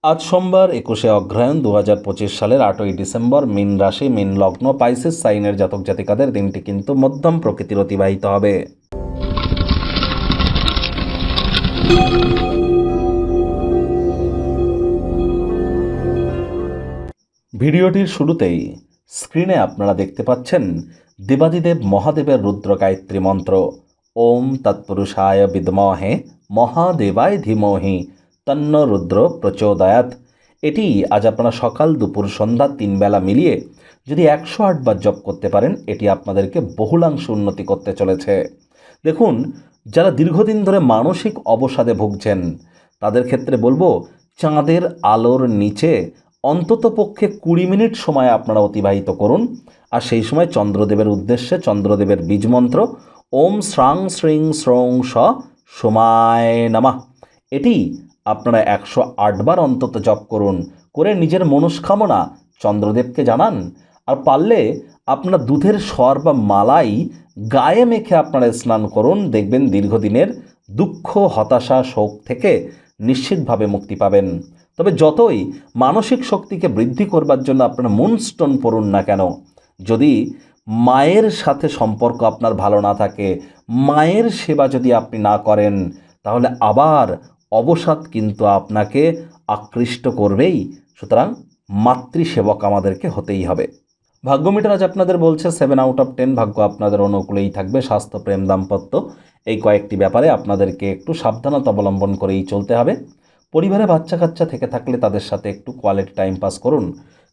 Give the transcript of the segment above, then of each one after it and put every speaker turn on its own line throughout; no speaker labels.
আজ সোমবার 21শে অগ্রহায়ণ 2025 সালের 8ই ডিসেম্বর। মীন রাশি, মীন লগ্ন, পাইসেস সাইনের জাতক জাতিকাদের দিনটি কিন্তু মধ্যম প্রকৃতির অতিবাহিত হবে। ভিডিওটির শুরুতেই স্ক্রিনে আপনারা দেখতে পাচ্ছেন দেবাদিদেব মহাদেবের রুদ্র গায়ত্রী মন্ত্র। ওম তৎপুরুষায় বিদ্মহে মহাদেবায় ধীমহি তন্ন রুদ্র প্রচোদয়াৎ। এটি আজ আপনারা সকাল দুপুর সন্ধ্যা 3 বেলা মিলিয়ে যদি 108 বার জপ করতে পারেন, এটি আপনাদেরকে বহুলাংশ উন্নতি করতে চলেছে। দেখুন, যারা দীর্ঘদিন ধরে মানসিক অবসাদে ভুগছেন তাদের ক্ষেত্রে বলবো, চাঁদের আলোর নিচে অন্ততপক্ষে 20 মিনিট সময় আপনারা অতিবাহিত করুন। আর সেই সময় চন্দ্রদেবের উদ্দেশ্যে চন্দ্রদেবের বীজমন্ত্র ওম শ্রাং শ্রীং শ্রং স সোমায় নমঃ, এটি আপনারা 108 বার অন্তত জপ করুন, করে নিজের মনস্কামনা চন্দ্রদেবকে জানান। আর পারলে আপনারা দুধের সর বা মালাই গায়ে মেখে আপনারা স্নান করুন। দেখবেন দীর্ঘদিনের দুঃখ, হতাশা, শোক থেকে নিশ্চিতভাবে মুক্তি পাবেন। তবে যতই মানসিক শক্তিকে বৃদ্ধি করবার জন্য আপনারা মুনস্টোন পড়ুন না কেন, যদি মায়ের সাথে সম্পর্ক আপনার ভালো না থাকে, মায়ের সেবা যদি আপনি না করেন, তাহলে আবার অবসাদ কিন্তু আপনাকে আকৃষ্ট করবেই। সুতরাং মাতৃসেবক আমাদেরকে হতেই হবে। ভাগ্য মিটার আজ আপনাদের বলছে 7 আউট অফ 10, ভাগ্য আপনাদের অনুকূলেই থাকবে। স্বাস্থ্য, প্রেম, দাম্পত্য এই কয়েকটি ব্যাপারে আপনাদেরকে একটু সাবধানতা অবলম্বন করেই চলতে হবে। পরিবারে বাচ্চা কাচ্চা থেকে থাকলে তাদের সাথে একটু কোয়ালিটি টাইম পাস করুন,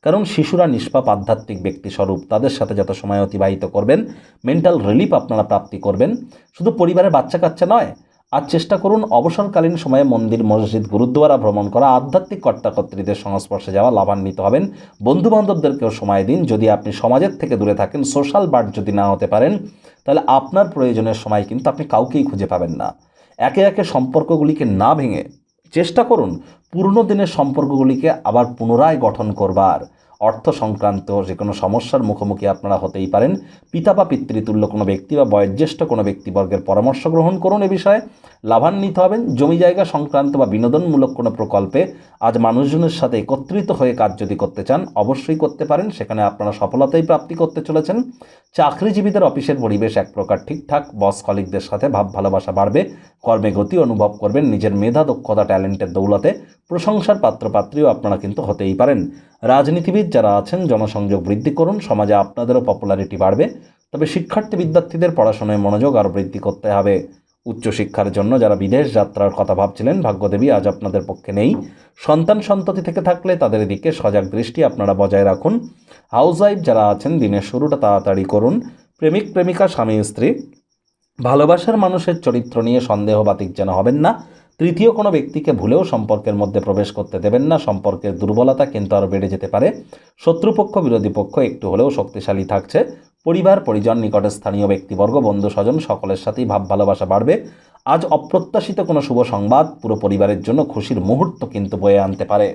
কারণ শিশুরা নিষ্পাপ আধ্যাত্মিক ব্যক্তিস্বরূপ। তাদের সাথে যত সময় অতিবাহিত করবেন, মেন্টাল রিলিফ আপনারা প্রাপ্তি করবেন। শুধু পরিবারের বাচ্চা কাচ্চা নয়, আজ চেষ্টা করুন অবসরকালীন সময়ে মন্দির, মসজিদ, গুরুদ্বারা ভ্রমণ করা, আধ্যাত্মিক কর্তাকর্ত্রীদের সংস্পর্শে যাওয়া, লাভান্বিত হবেন। বন্ধুবান্ধবদেরকেও সময় দিন। যদি আপনি সমাজের থেকে দূরে থাকেন, সোশ্যাল বার্ড যদি না হতে পারেন, তাহলে আপনার প্রয়োজনের সময় কিন্তু আপনি কাউকেই খুঁজে পাবেন না। একে একে সম্পর্কগুলিকে না ভেঙে চেষ্টা করুন পুরনো দিনের সম্পর্কগুলিকে আবার পুনরায় গঠন করবার। অর্থ সংক্রান্ত যে কোনো সমস্যার মুখোমুখি আপনারা হতেই পারেন। পিতা বা পিতৃতুল্য কোনো ব্যক্তি বা বয়োজ্যেষ্ঠ কোনো ব্যক্তিবর্গের পরামর্শ গ্রহণ করুন। এ বিষয়ে লাভান্বিত হবেন। জমি জায়গা সংক্রান্ত বা বিনোদনমূলক কোনো প্রকল্পে আজ মানুষজনের সাথে একত্রিত হয়ে কাজ যদি করতে চান, অবশ্যই করতে পারেন। সেখানে আপনারা সফলতাই প্রাপ্তি করতে চলেছেন। চাকরিজীবীদের অফিসের পরিবেশ এক প্রকার ঠিকঠাক। বস কলিগদের সাথে ভাব ভালোবাসা বাড়বে। কর্মে গতি অনুভব করবেন। নিজের মেধা, দক্ষতা, ট্যালেন্টের দৌলতে প্রশংসার পাত্রপাত্রীও আপনারা কিন্তু হতেই পারেন। রাজনীতিবিদ যারা আছেন, জনসংযোগ বৃদ্ধি করুন। সমাজে আপনাদেরও পপুলারিটি বাড়বে। তবে শিক্ষার্থী বিদ্যার্থীদের পড়াশোনায় মনোযোগ আরও বৃদ্ধি করতে হবে। উচ্চশিক্ষার জন্য যারা বিদেশ যাত্রার কথা ভাবছিলেন, ভাগ্যদেবী আজ আপনাদের পক্ষে নেই। সন্তান সন্ততি থেকে থাকলে তাদের দিকে সজাগ দৃষ্টি আপনারা বজায় রাখুন। হাউসওয়াইফ যারা আছেন, দিনের শুরুটা তাড়াতাড়ি করুন। প্রেমিক প্রেমিকা, স্বামী স্ত্রী, ভালোবাসার মানুষের চরিত্র নিয়ে সন্দেহবাতিক যেন হবেন না। তৃতীয় কোনো ব্যক্তিকে ভুলেও সম্পর্কের মধ্যে প্রবেশ করতে দেবেন না। সম্পর্কের দুর্বলতা কিন্তু আরও বেড়ে যেতে পারে। শত্রুপক্ষ, বিরোধী পক্ষ একটু হলেও শক্তিশালী থাকছে। পরিবার, পরিজন, নিকটের স্থানীয় ব্যক্তিবর্গ, বন্ধু স্বজন সকলের সাথেই ভাব ভালোবাসা বাড়বে। আজ অপ্রত্যাশিত কোনো শুভ সংবাদ পুরো পরিবারের জন্য খুশির মুহূর্ত কিন্তু বয়ে আনতে পারে।